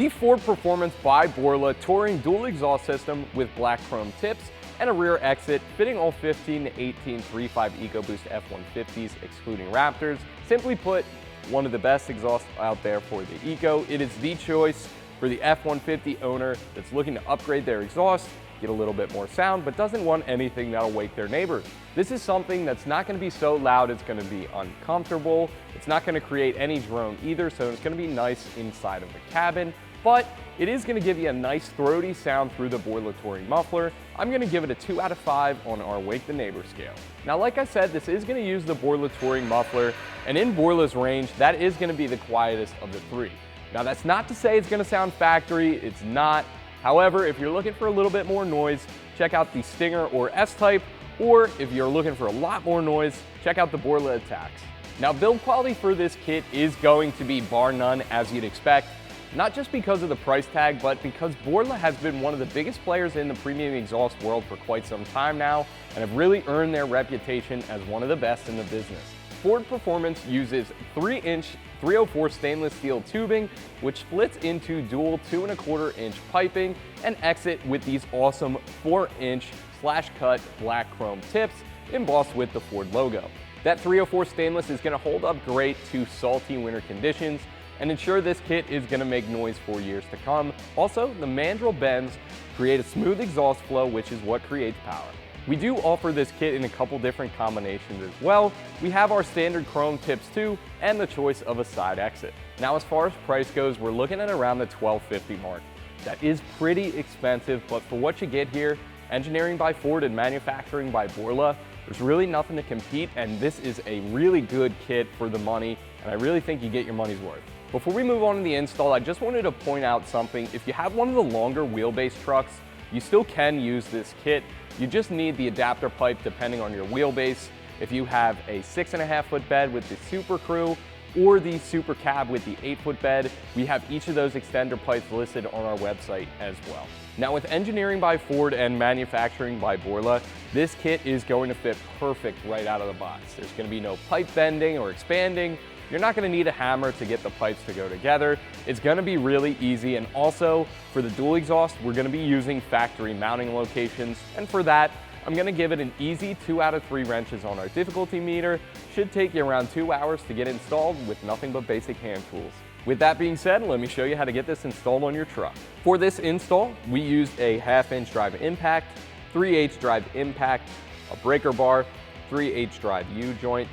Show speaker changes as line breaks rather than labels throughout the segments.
The Ford Performance by Borla touring dual exhaust system with black chrome tips and a rear exit fitting all 15 to 18 3.5 EcoBoost F150s excluding Raptors. Simply put, one of the best exhausts out there for the Eco. It is the choice for the F150 owner that's looking to upgrade their exhaust, get a little bit more sound, but doesn't want anything that'll wake their neighbors. This is something that's not going to be so loud it's going to be uncomfortable. It's not going to create any drone either, so it's going to be nice inside of the cabin, but it is going to give you a nice throaty sound through the Borla Touring muffler. I'm going to give it a 2 out of 5 on our Wake the Neighbor scale. Now, like I said, this is going to use the Borla Touring muffler, and in Borla's range, that is going to be the quietest of the three. Now, that's not to say it's going to sound factory, it's not. However, if you're looking for a little bit more noise, check out the Stinger or S-Type, or if you're looking for a lot more noise, check out the Borla Attacks. Now, build quality for this kit is going to be bar none, as you'd expect. Not just because of the price tag, but because Borla has been one of the biggest players in the premium exhaust world for quite some time now, and have really earned their reputation as one of the best in the business. Ford Performance uses 3-inch 304 stainless steel tubing, which splits into dual 2¼ inch piping and exit with these awesome 4-inch slash-cut black chrome tips embossed with the Ford logo. That 304 stainless is going to hold up great to salty winter conditions and ensure this kit is going to make noise for years to come. Also, the mandrel bends create a smooth exhaust flow, which is what creates power. We do offer this kit in a couple different combinations as well. We have our standard chrome tips too, and the choice of a side exit. Now, as far as price goes, we're looking at around the $1,250 mark. That is pretty expensive, but for what you get here, engineering by Ford and manufacturing by Borla, there's really nothing to compete, and this is a really good kit for the money, and I really think you get your money's worth. Before we move on to the install, I just wanted to point out something. If you have one of the longer wheelbase trucks, you still can use this kit. You just need the adapter pipe depending on your wheelbase. If you have a 6.5-foot bed with the Super Crew or the Super Cab with the 8-foot bed, we have each of those extender pipes listed on our website as well. Now, with engineering by Ford and manufacturing by Borla, this kit is going to fit perfect right out of the box. There's going to be no pipe bending or expanding. You're not going to need a hammer to get the pipes to go together. It's going to be really easy, and also for the dual exhaust, we're going to be using factory mounting locations, and for that, I'm going to give it an easy 2 out of 3 wrenches on our difficulty meter. Should take you around 2 hours to get installed with nothing but basic hand tools. With that being said, let me show you how to get this installed on your truck. For this install, we used a 1/2-inch drive impact, 3/8 drive impact, a breaker bar, 3/8 drive U-joint,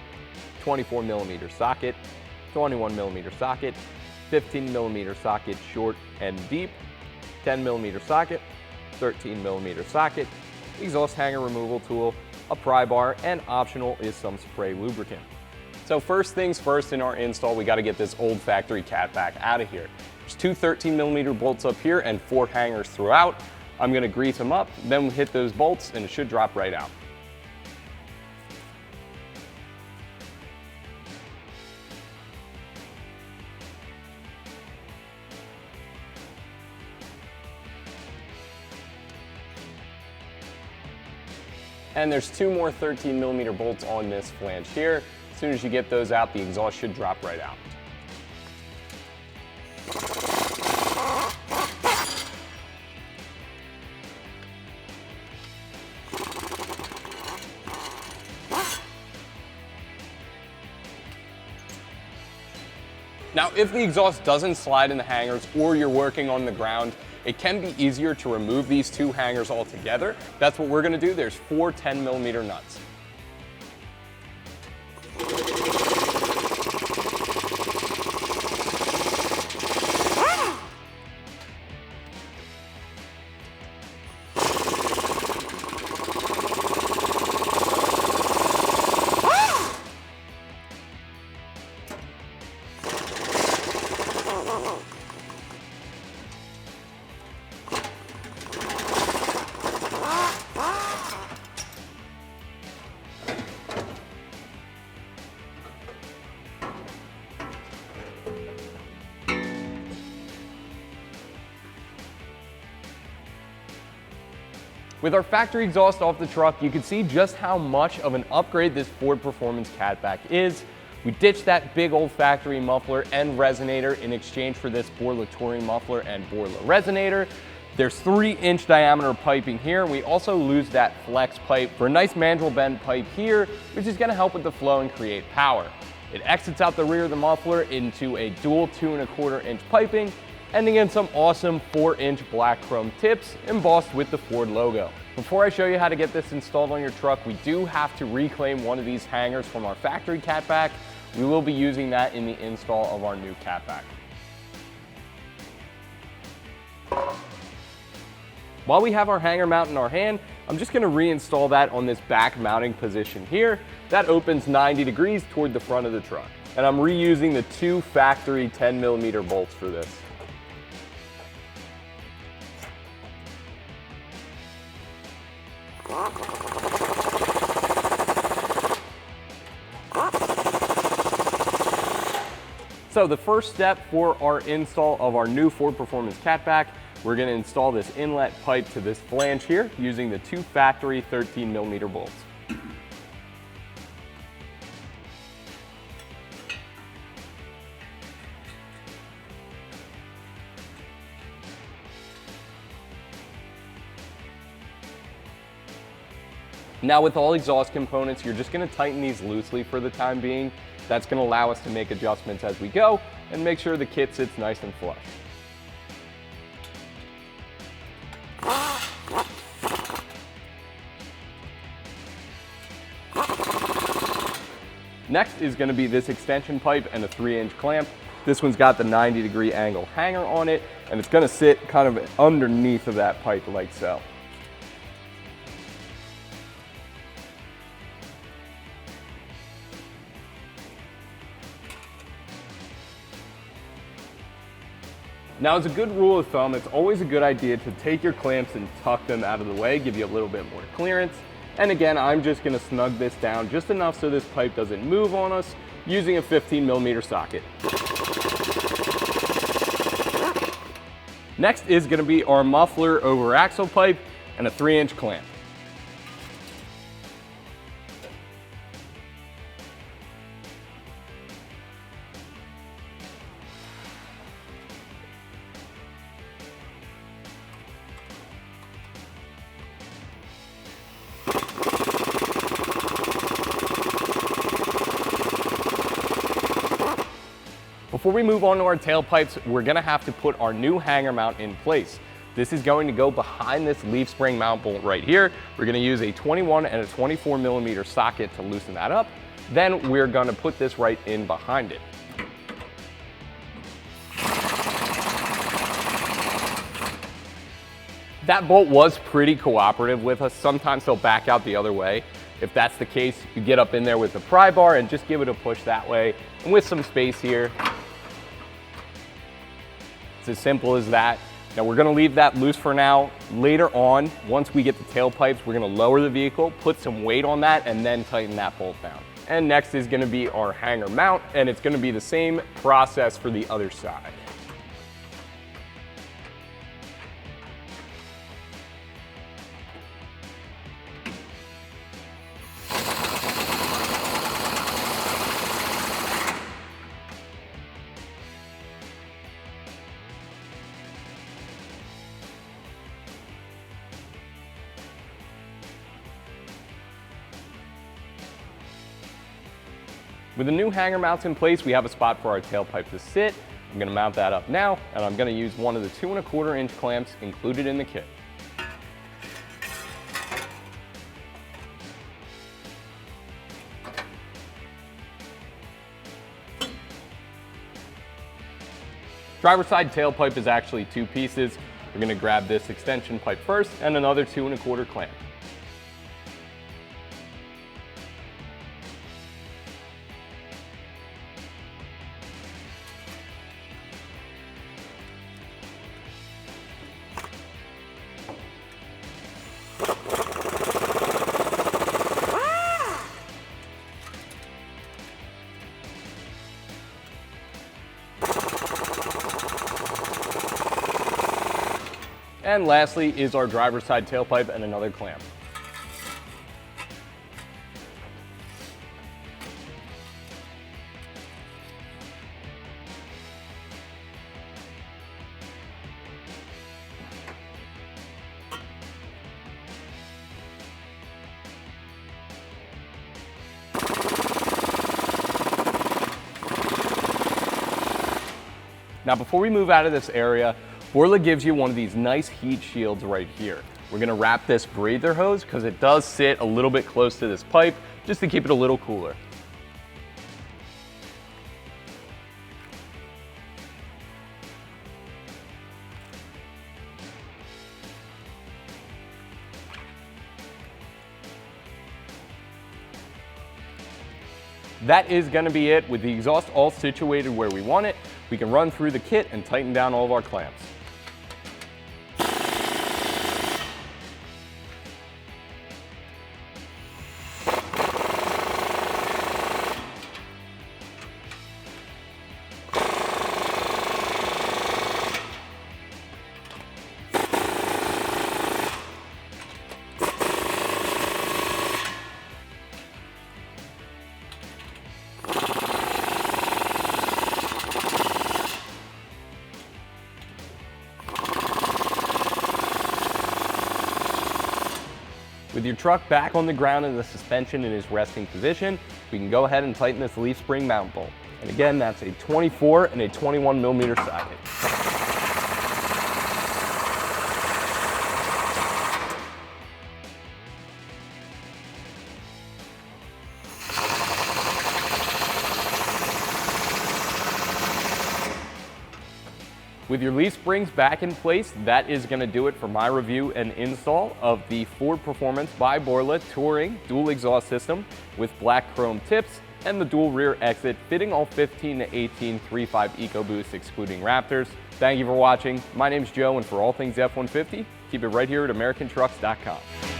24mm socket, 21mm socket, 15mm socket short and deep, 10mm socket, 13mm socket, exhaust hanger removal tool, a pry bar, and optional is some spray lubricant. So first things first in our install, we got to get this old factory cat back out of here. There's 2 13mm bolts up here and 4 hangers throughout. I'm going to grease them up, then hit those bolts, and it should drop right out. And there's 2 more 13mm bolts on this flange here. As soon as you get those out, the exhaust should drop right out. Now, if the exhaust doesn't slide in the hangers or you're working on the ground, it can be easier to remove these 2 hangers altogether. That's what we're going to do. There's 4 10mm nuts. With our factory exhaust off the truck, you can see just how much of an upgrade this Ford Performance Catback is. We ditched that big old factory muffler and resonator in exchange for this Borla touring muffler and Borla resonator. There's 3-inch diameter piping here. We also lose that flex pipe for a nice mandrel bend pipe here, which is gonna help with the flow and create power. It exits out the rear of the muffler into a dual 2¼ inch piping, ending in some awesome 4-inch black chrome tips embossed with the Ford logo. Before I show you how to get this installed on your truck, we do have to reclaim one of these hangers from our factory catback. We will be using that in the install of our new catback. While we have our hanger mount in our hand, I'm just gonna reinstall that on this back mounting position here. That opens 90 degrees toward the front of the truck. And I'm reusing the 2 factory 10mm bolts for this. So the first step for our install of our new Ford Performance catback, we're going to install this inlet pipe to this flange here using the 2 factory 13mm bolts. Now with all exhaust components, you're just going to tighten these loosely for the time being. That's going to allow us to make adjustments as we go and make sure the kit sits nice and flush. Next is going to be this extension pipe and a 3-inch clamp. This one's got the 90-degree angle hanger on it, and it's going to sit kind of underneath of that pipe like so. Now, as a good rule of thumb, it's always a good idea to take your clamps and tuck them out of the way, give you a little bit more clearance. And again, I'm just gonna snug this down just enough so this pipe doesn't move on us using a 15mm socket. Next is gonna be our muffler over axle pipe and a 3-inch clamp. Before we move on to our tailpipes, we're gonna have to put our new hanger mount in place. This is going to go behind this leaf spring mount bolt right here. We're gonna use a 21 and a 24mm socket to loosen that up. Then we're gonna put this right in behind it. That bolt was pretty cooperative with us. Sometimes they'll back out the other way. If that's the case, you get up in there with the pry bar and just give it a push that way. And with some space here, it's as simple as that. Now we're gonna leave that loose for now. Later on, once we get the tailpipes, we're gonna lower the vehicle, put some weight on that, and then tighten that bolt down. And next is gonna be our hanger mount, and it's gonna be the same process for the other side. With the new hanger mounts in place, we have a spot for our tailpipe to sit. I'm gonna mount that up now, and I'm gonna use one of the 2¼ inch clamps included in the kit. Driver's side tailpipe is actually 2 pieces. We're gonna grab this extension pipe first and another 2¼ clamp. And lastly is our driver's side tailpipe and another clamp. Now before we move out of this area, Borla gives you one of these nice heat shields right here. We're gonna wrap this breather hose because it does sit a little bit close to this pipe just to keep it a little cooler. That is going to be it. With the exhaust all situated where we want it, we can run through the kit and tighten down all of our clamps. With your truck back on the ground and the suspension in its resting position, we can go ahead and tighten this leaf spring mount bolt. And again, that's a 24 and a 21 millimeter socket. With your leaf springs back in place, that is going to do it for my review and install of the Ford Performance by Borla Touring dual exhaust system with black chrome tips and the dual rear exit fitting all 15 to 18 3.5 EcoBoost excluding Raptors. Thank you for watching. My name's Joe, and for all things F-150, keep it right here at AmericanTrucks.com.